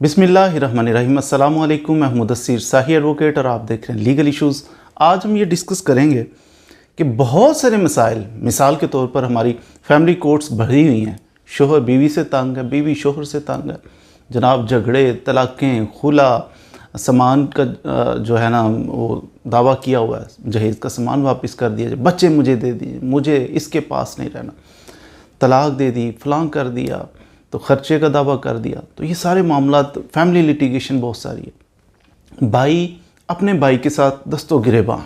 बिस्मिल्लाहिर्रहमानिर्रहीम। अस्सलामु अलैकुम। मैं मुदस्सिर शाही एडवोकेट और आप देख रहे हैं लीगल इश्यूज़। आज हम ये डिस्कस करेंगे कि बहुत सारे मसाइल, मिसाल के तौर पर हमारी फैमिली कोर्ट्स भरी हुई हैं। शोहर बीवी से तंग है, बीवी शोहर से तंग है, जनाब झगड़े, तलाक़ें, खुला, सामान का जो है ना वो दावा किया हुआ है, जहेज़ का सामान वापस कर दिया जाए, बच्चे मुझे दे दीजिए, मुझे इसके पास नहीं रहना, तलाक दे दी, फलां कर दिया, तो ख़र्चे का दावा कर दिया। तो ये सारे मामला, फैमिली लिटिगेशन बहुत सारी है। भाई अपने भाई के साथ दस्तों गिरेबान,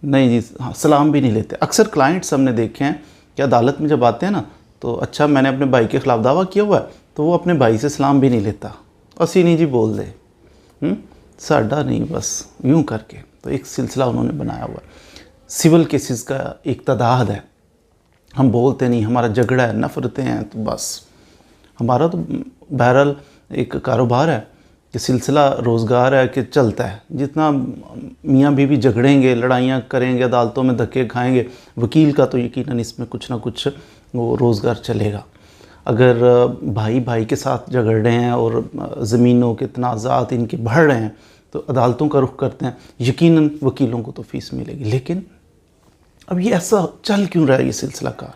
नहीं जी, हाँ, सलाम भी नहीं लेते। अक्सर क्लाइंट्स हमने देखे हैं कि अदालत में जब आते हैं ना, तो अच्छा मैंने अपने भाई के ख़िलाफ़ दावा किया हुआ है, तो वो अपने भाई से सलाम भी नहीं लेता, असी नहीं जी बोल दे, साडा नहीं, बस यूँ करके। तो एक सिलसिला उन्होंने बनाया हुआ है। सिविल केसेस का एक तादाद है, हम बोलते नहीं, हमारा झगड़ा है, नफ़रतें हैं, तो बस हमारा तो बहरहाल एक कारोबार है कि सिलसिला रोज़गार है कि चलता है। जितना मियाँ बीवी झगड़ेंगे, लड़ाइयाँ करेंगे, अदालतों में धक्के खाएंगे, वकील का तो यकीनन इसमें कुछ ना कुछ वो रोज़गार चलेगा। अगर भाई भाई के साथ झगड़ रहे हैं और ज़मीनों के तनाज़ात इनके बढ़ रहे हैं, तो अदालतों का रुख करते हैं, यकीनन वकीलों को तो फ़ीस मिलेगी। लेकिन अब ये ऐसा चल क्यों रहा है, ये सिलसिला कार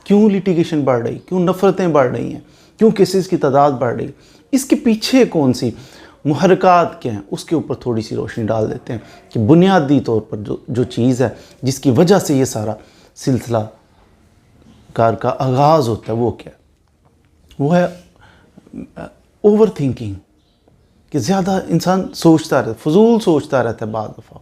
क्यों लिटिगेशन बढ़ रही, क्यों नफ़रतें बढ़ रही हैं, क्यों केसेस की तादाद बढ़ रही, इसके पीछे कौन सी मुहर्रिकात क्या हैं, उसके ऊपर थोड़ी सी रोशनी डाल देते हैं कि बुनियादी तौर पर जो चीज़ है जिसकी वजह से ये सारा सिलसिला कार का आगाज़ होता है, वो क्या है? वो है ओवर थिंकिंग, कि ज़्यादा इंसान सोचता रहता है, फजूल सोचता रहता है। बाद दफ़ा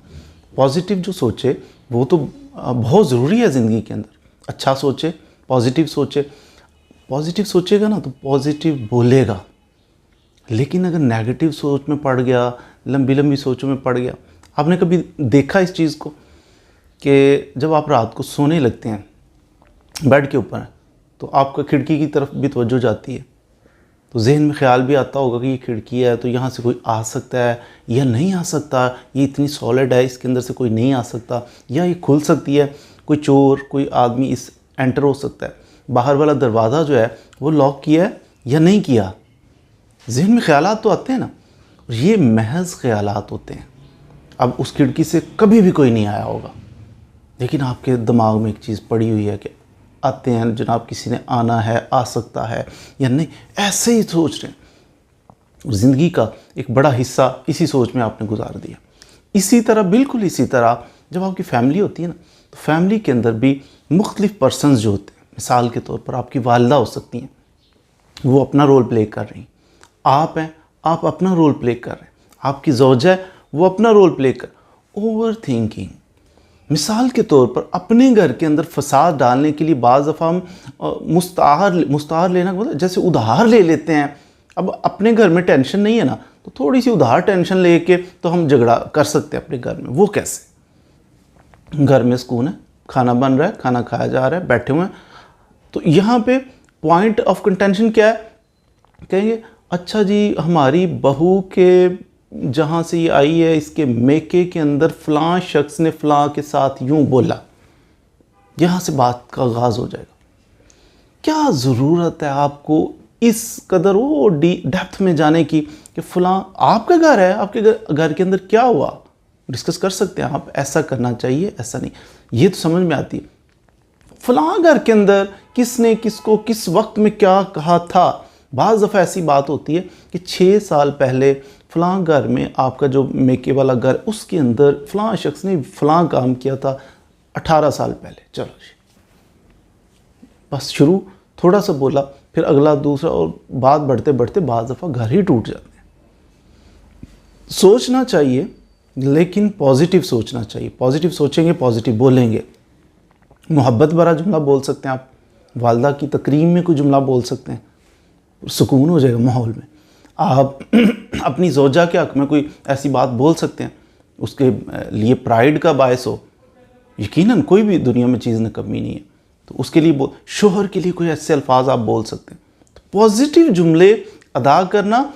पॉजिटिव जो सोचे वो तो बहुत ज़रूरी है ज़िंदगी के अंदर। अच्छा सोचे, पॉजिटिव सोचे, पॉजिटिव सोचेगा ना तो पॉजिटिव बोलेगा। लेकिन अगर नेगेटिव सोच में पड़ गया, लंबी लंबी सोचों में पड़ गया, आपने कभी देखा इस चीज़ को कि जब आप रात को सोने लगते हैं, बेड के ऊपर हैं, तो आपका खिड़की की तरफ भी तवज्जो जाती है, तो जहन में ख्याल भी आता होगा कि ये खिड़की है तो यहाँ से कोई आ सकता है या नहीं आ सकता, ये इतनी सॉलिड है, इसके अंदर से कोई नहीं आ सकता, या ये खुल सकती है, कोई चोर, कोई आदमी इस एंटर हो सकता है, बाहर वाला दरवाज़ा जो है वो लॉक किया है या नहीं किया। जहन में ख्यालात तो आते हैं ना, और ये महज ख्यालात होते हैं। अब उस खिड़की से कभी भी कोई नहीं आया होगा, लेकिन आपके दिमाग में एक चीज़ पड़ी हुई है कि आते हैं जनाब, किसी ने आना है, आ सकता है या नहीं, ऐसे ही सोच रहे हैं। ज़िंदगी का एक बड़ा हिस्सा इसी सोच में आपने गुजार दिया। इसी तरह, बिल्कुल इसी तरह, जब आपकी फैमिली होती है ना, तो फैमिली के अंदर भी मुख्तलिफ पर्सनस जो होते हैं, मिसाल के तौर पर आपकी वालिदा हो सकती हैं, वो अपना रोल प्ले कर रही हैं, आप हैं, आप अपना रोल प्ले कर रहे हैं, आपकी ज़ौजा है, वो अपना रोल प्ले कर। ओवर थिंकिंग, मिसाल के तौर पर अपने घर के अंदर फसाद डालने के लिए बाज़ दफ़ा हम मुस्तार लेना मतलब जैसे उधार ले लेते हैं। अब अपने घर में टेंशन नहीं है ना, तो थोड़ी सी उधार टेंशन लेके तो हम झगड़ा कर सकते हैं अपने घर में। वो कैसे? घर में सुकून है, खाना बन रहा है, खाना खाया जा रहा है, बैठे हुए हैं, तो यहाँ पे पॉइंट ऑफ कंटेंशन क्या है? कहेंगे अच्छा जी, हमारी बहू के जहाँ से ये आई है, इसके मेके के अंदर फ़लाँ शख्स ने फ़लाँ के साथ यूँ बोला, यहाँ से बात का आगाज़ हो जाएगा। क्या ज़रूरत है आपको इस कदर वो डेप्थ में जाने की कि फ़लाँ आपका घर है, आपके घर के अंदर क्या हुआ? डिस्कस कर सकते हैं आप, ऐसा करना चाहिए, ऐसा नहीं, ये तो समझ में आती है। फ़लाँ घर के अंदर किसने किसको किस वक्त में क्या कहा था। बाज़ दफ़ा ऐसी बात होती है कि 6 साल पहले फ़लाँ घर में, आपका जो मेके वाला घर, उसके अंदर फ़लाँ शख्स ने फ़लाँ काम किया था 18 साल पहले। चलो जी, बस शुरू थोड़ा सा बोला, फिर अगला दूसरा, और बात बढ़ते बढ़ते बाज़ दफ़ा घर ही टूट जाते हैं। सोचना चाहिए, लेकिन पॉजिटिव सोचना चाहिए। पॉजिटिव सोचेंगे, पॉजिटिव बोलेंगे, मोहब्बत भरा जुमला बोल सकते हैं आप, वालदा की तकरीम में कोई जुमला बोल सकते हैं, सुकून हो जाएगा माहौल में। आप अपनी ज़ौजा के हक़ में कोई ऐसी बात बोल सकते हैं, उसके लिए प्राइड का बायस हो। यकीनन कोई भी दुनिया में चीज़ में कमी नहीं है, तो उसके लिए शोहर के लिए कोई ऐसे अल्फाज आप बोल सकते हैं। तो पॉजिटिव जुमले अदा करना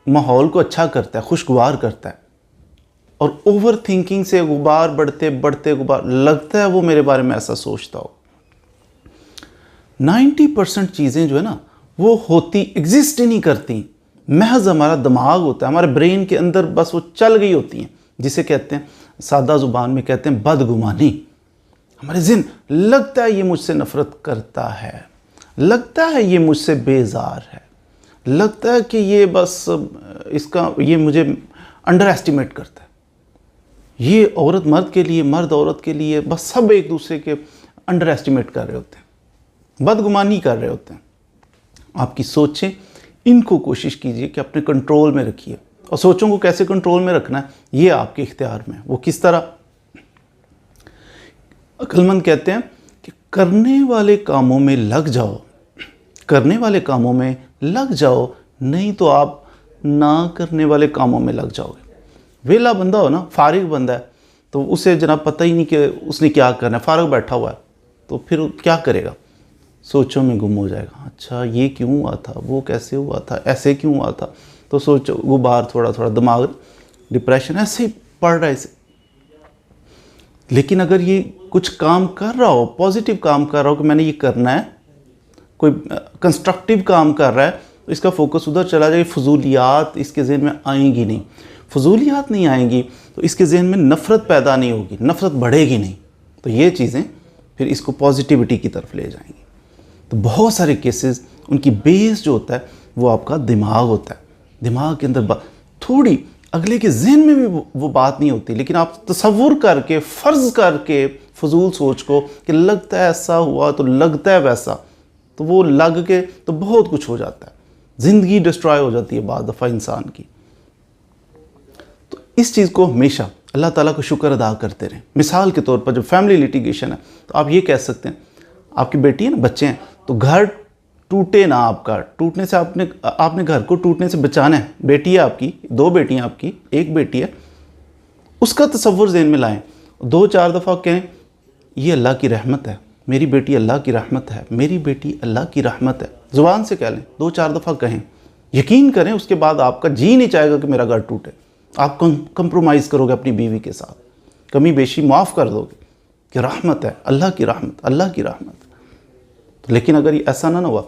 माहौल को अच्छा करता है, खुशगवार करता है। और ओवर थिंकिंग से गुबार बढ़ते बढ़ते गुबार, लगता है वो मेरे बारे में ऐसा सोचता हो। 90% चीज़ें जो है ना, वो होती एग्जिस्ट ही नहीं करती, महज हमारा दिमाग होता है, हमारे ब्रेन के अंदर बस वो चल गई होती हैं, जिसे कहते हैं सादा ज़ुबान में कहते हैं बदगुमानी। हमारे ज़िहन लगता है ये मुझसे नफ़रत करता है, लगता है ये मुझसे बेजार है, लगता है कि ये बस ये मुझे अंडर एस्टिमेट करता है। ये औरत मर्द के लिए, मर्द औरत के लिए, बस सब एक दूसरे के अंडर एस्टिमेट कर रहे होते हैं, बदगुमानी कर रहे होते हैं। आपकी सोचें, इनको कोशिश कीजिए कि अपने कंट्रोल में रखिए। और सोचों को कैसे कंट्रोल में रखना है ये आपके इख्तियार में है। वो किस तरह? अक्लमंद कहते हैं कि करने वाले कामों में लग जाओ, करने वाले कामों में लग जाओ, नहीं तो आप ना करने वाले कामों में लग जाओगे। वेला बंदा हो ना, फारिग बंदा है, तो उसे जनाब पता ही नहीं कि उसने क्या करना है, फारिग बैठा हुआ है, तो फिर क्या करेगा? सोचों में गुम हो जाएगा। अच्छा ये क्यों हुआ था, वो कैसे हुआ था, ऐसे क्यों हुआ था, तो सोचो गुबार थोड़ा थोड़ा दिमाग, डिप्रेशन ऐसे ही पड़ रहा है इसे। लेकिन अगर ये कुछ काम कर रहा हो, पॉजिटिव काम कर रहा हो कि मैंने ये करना है, कोई कंस्ट्रक्टिव काम कर रहा है, तो इसका फोकस उधर चला जाए। फजूलियात इसके जहन में आएंगी नहीं, फजूलियात नहीं आएंगी तो इसके जहन में नफ़रत पैदा नहीं होगी, नफ़रत बढ़ेगी नहीं। तो ये चीज़ें फिर इसको पॉजिटिविटी की तरफ ले जाएंगी। तो बहुत सारे केसेस उनकी बेस जो होता है वो आपका दिमाग होता है। दिमाग के अंदर थोड़ी अगले के जहन में भी वो बात नहीं होती, लेकिन आप तसव्वुर करके, फ़र्ज़ करके फजूल सोच को कि लगता है ऐसा हुआ तो लगता है वैसा, तो वो लग के तो बहुत कुछ हो जाता है, ज़िंदगी डिस्ट्रॉय हो जाती है बाद दफ़ा इंसान की। तो इस चीज़ को हमेशा अल्लाह ताला का शुक्र अदा करते रहें। मिसाल के तौर पर जब फैमिली लिटिगेशन है तो आप ये कह सकते हैं, आपकी बेटी है ना, बच्चे हैं, तो घर टूटे ना, आपका टूटने से आपने घर को टूटने से बचाना है। बेटी है आपकी, 2 बेटियां आपकी, 1 बेटी है, उसका तसव्वुर ज़हन में लाएं। 2-4 दफ़ा कहें ये अल्लाह की रहमत है, मेरी बेटी अल्लाह की रहमत है, मेरी बेटी अल्लाह की रहमत है। ज़ुबान से कह लें, 2-4 दफ़ा कहें, यकीन करें उसके बाद आपका जी नहीं चाहेगा कि मेरा घर टूटे। आप कंप्रोमाइज़ करोगे अपनी बीवी के साथ, कमी बेशी माफ़ कर दोगे कि रहमत है, अल्लाह की रहमत, अल्लाह की रहमत। तो लेकिन अगर ये ऐसा ना हुआ,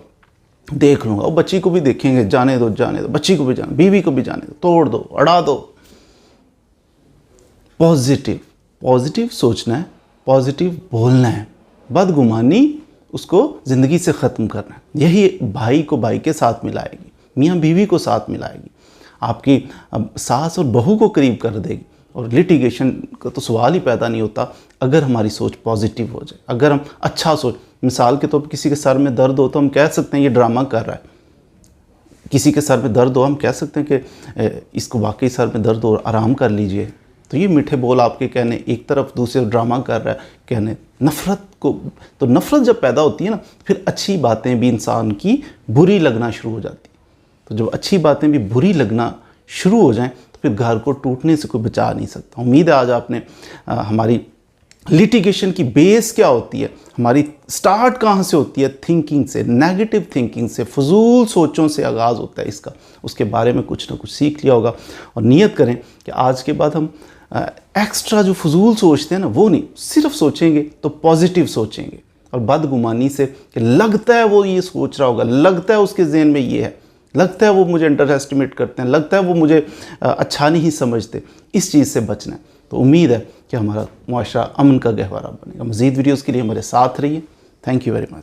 देख लूँगा, और बच्ची को भी देखेंगे, जाने दो, बच्ची को भी जाने, बीवी को भी जाने दो, तोड़ दो, अड़ा दो। पॉजिटिव सोचना है, पॉजिटिव बोलना है, बदगुमानी उसको ज़िंदगी से ख़त्म करना है। यही भाई को भाई के साथ मिलाएगी, मियाँ बीवी को साथ मिलाएगी, आपकी सास और बहू को करीब कर देगी। और लिटिगेशन का तो सवाल ही पैदा नहीं होता अगर हमारी सोच पॉजिटिव हो जाए, अगर हम अच्छा सोच। मिसाल के तौर पर किसी के सर में दर्द हो तो हम कह सकते हैं ये ड्रामा कर रहा है। किसी के सर में दर्द हो, हम कह सकते हैं कि इसको वाकई सर में दर्द हो, आराम कर लीजिए। तो ये मीठे बोल आपके कहने एक तरफ, दूसरे ड्रामा कर रहा है कहने। तो नफ़रत जब पैदा होती है ना, फिर अच्छी बातें भी इंसान की बुरी लगना शुरू हो जाती है। तो जब अच्छी बातें भी बुरी लगना शुरू हो जाएं तो फिर घर को टूटने से कोई बचा नहीं सकता। उम्मीद है आज आपने हमारी लिटिगेशन की बेस क्या होती है, हमारी स्टार्ट कहाँ से होती है, थिंकिंग से, नेगेटिव थिंकिंग से, फजूल सोचों से आगाज़ होता है इसका, उसके बारे में कुछ ना कुछ सीख लिया होगा। और नियत करें कि आज के बाद हम एक्स्ट्रा जो फजूल सोचते हैं ना वो नहीं, सिर्फ सोचेंगे तो पॉजिटिव सोचेंगे। और बदगुमानी से कि लगता है वो ये सोच रहा होगा, लगता है उसके जहन में ये है, लगता है वो मुझे अंडर एस्टिमेट करते हैं, लगता है वो मुझे अच्छा नहीं समझते, इस चीज़ से बचना है। तो उम्मीद है कि हमारा मुआशरा अमन का गहवारा बनेगा। मज़ीद वीडियोज़ के लिए हमारे साथ रहिए। Thank you very much.